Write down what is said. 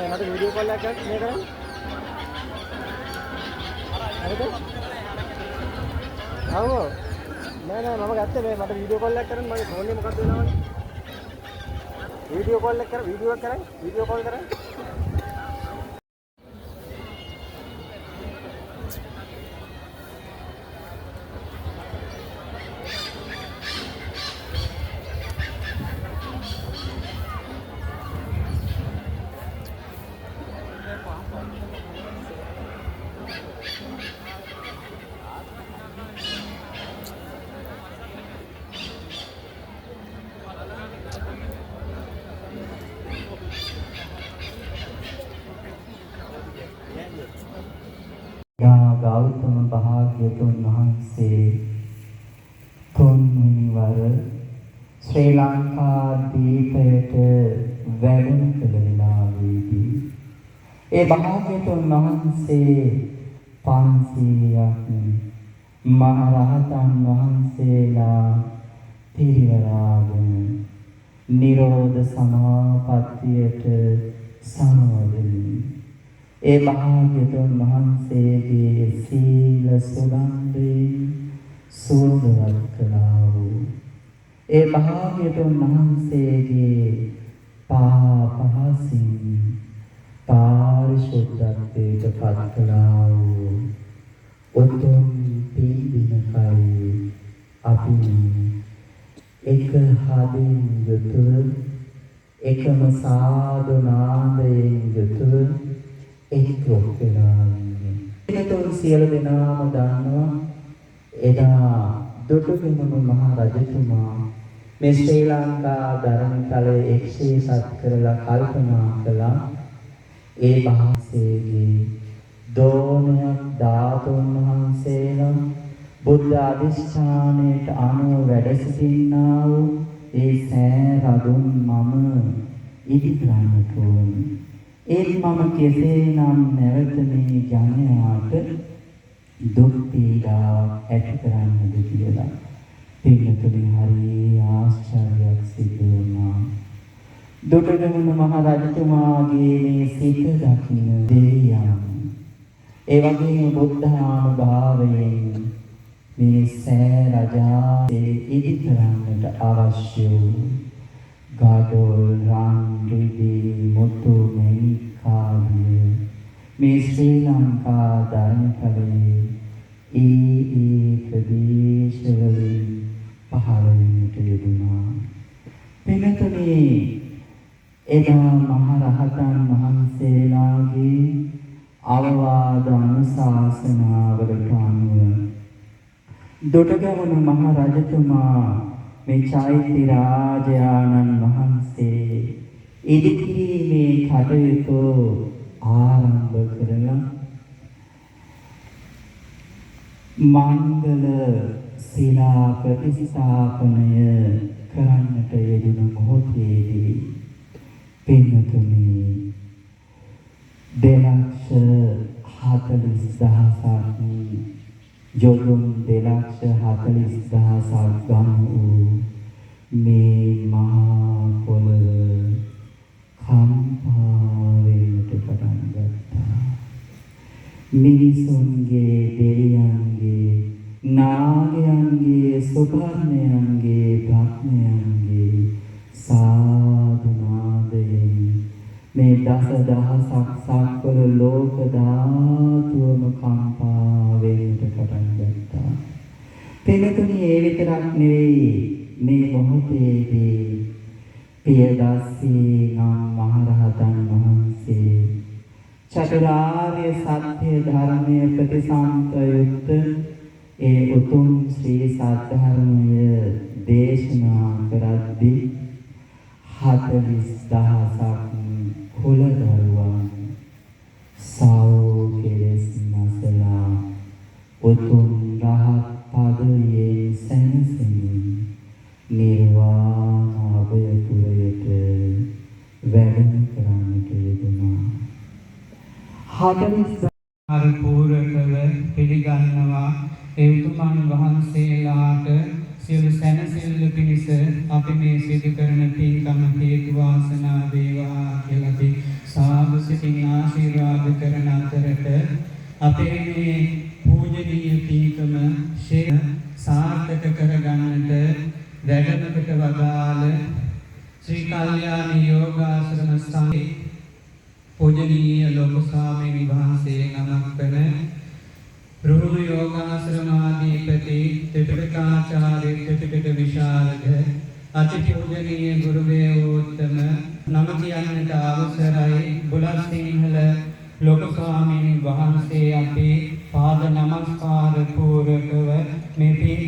මට video call එකක් මේ කරන්නේ. හරිද? ආව. නෑ මම ගත්තේ මේ මට වීඩියෝ කෝල් එකක් කරන්න මගේ ෆෝන් එක මොකක්ද වෙනවනේ. වීඩියෝ කෝල් එක වීඩියෝ එක කරන්නේ. වීඩියෝ කෝල් කරන්නේ. ගෞතම භාග්‍යතුන් වහන්සේ තුන්වෙනි වර ශ්‍රී ලංකා දීපයට වැඩම කළ වෙලාවේදී ඒ භාග්‍යතුන් වහන්සේ 500ක් මහ රහතන් වහන්සේලා පිරිවරාගෙන නිරෝධ සමාපත්තියට සමවදින ඒ භාග්‍යතුන් වහන්සේගේ සීල සුගන්ධයෙන් සුවඳවත් කළා වූ ඒ භාග්‍යතුන් වහන්සේගේ පාපහසින් පාරිශුද්ධත්වයට පත් කළා වූ උතුම් පිළිදිනකයි අපි එක හදින් යුතුව එකම සාදු නාදයෙන් යුතුව එක්රොක් වෙලා ඉන්නේ. එතකොට සියලු දෙනාම දන්නවා එදා දුටුගැමුණු මහ රජතුමා මේ ශ්‍රී ලංකා ධර්මතලයේ එක්සේසත් කරලා කල්පනා කළා ඒ වහන්සේගේ දෝණයක් ධාතුන් වහන්සේලා බුද්ධ අධිෂ්ඨානයට අනුව වැඩ සිටිනා වූ ඒ සෑ රදුන් මම ඉදිකරන්නට ඕන. ඒත් මම කෙසේනම් නැවත මේ ජනයාට දුක් පීඩාවක් ඇති කරන්නද කියලා පින්නතුනි හරි ආශ්චර්යයක් සිදු වුණා. දුටුගැමුණු මහ රජතුමාගේ මේ සිත දකින්න දෙවියන් ඒ වගේම බුද්ධානුභාවයෙන් මේ සෑ රජාගේ ඉදිකරන්නට අවශ්‍ය වූ ගාඩොල් රන් රිදී මුතු මණිකාදිය මේ ශ්‍රී ලංකා ධර්මඵලයේ ඒ ප්‍රදේශවලින් පහළ වීමට යෙදුණා. පින්තුනි එදා මහ රහතන් වහන්සේලාගේ අවවාද අනුශාසනාවලට අනුව දුටුගැමුණු මහ රජතුමා මේ චෛත්‍ය රාජානන් වහන්සේ ඉදිකිරීමේ කටයුතු ආරම්භ කරලා මංගල ශිලා ප්‍රතිස්ථාපනය කරන්නට යෙදුණු මොහොතේදී පින්තුනි 2,40,000ක් යොදුන් 2,40,000ක් ගම් වූ මේ මහා පොළව කම්පා වෙන්නට පටන් ගත්තා. මිනිසුන්ගේ දෙවියන්ගේ නාගයන්ගේ සුභර්ණයන්ගේ බ්‍රහ්මයන්ගේ සාදු නාදයෙන් මේ දසදහසක් සක්වල ලෝක ධාතුවම කම්පා වෙන්නට පටන් ගත්තා. පින්තුනි ඒ විතරක් නෙවෙයි මේ මොහොතේදී පියදස්සී නම් මහරහතන් වහන්සේ චතුරාර්ය සත්‍ය ධර්මයේ ප්‍රතිසංයුක්ත ඒ උතුම් ශ්‍රී සත්‍ය දේශනා කරද්දී 40,000ක් කුල දරුවන් සාවෝ කෙලෙස් නැසලා උතුම් රහත් පදයේ සැනසෙමින් නිර්වාණ අභයපුරයට වැඩම කරන්නට යෙදුණා. 40 පූර්වකව පිළිගන්නවා ඒ උතුමන් වහන්සේලාට සියලු සැනසෙල්ල පිණිස අපි මේ සිදු කරන පින්කම හේතු වාසනා වේවා කියලා අපි සාදු සිතින් ආශිර්වාද කරන අතරට අපේ මේ පූජනීය පින්කම සාර්ථක කරගන්නට වැඩමකට වදාළ ශ්‍රී කල්යාණ යෝගාශ්‍රම සංඝේ පූජනීය ලෝක ස්වාමීන් වහන්සේ නමක් වන රුහුණු යෝගාශ්‍රමාධිපති ත්‍රිපිටකාචාර්ය ත්‍රිපිටක විශාරද අතිපූජනීය ගුරු දේවෝත්තම නම කියන්නට අවසරයි බුලත් සිංහල ලෝක ස්වාමීන් වහන්සේ අපේ පාද නමස්කාර පූර්වකව මේ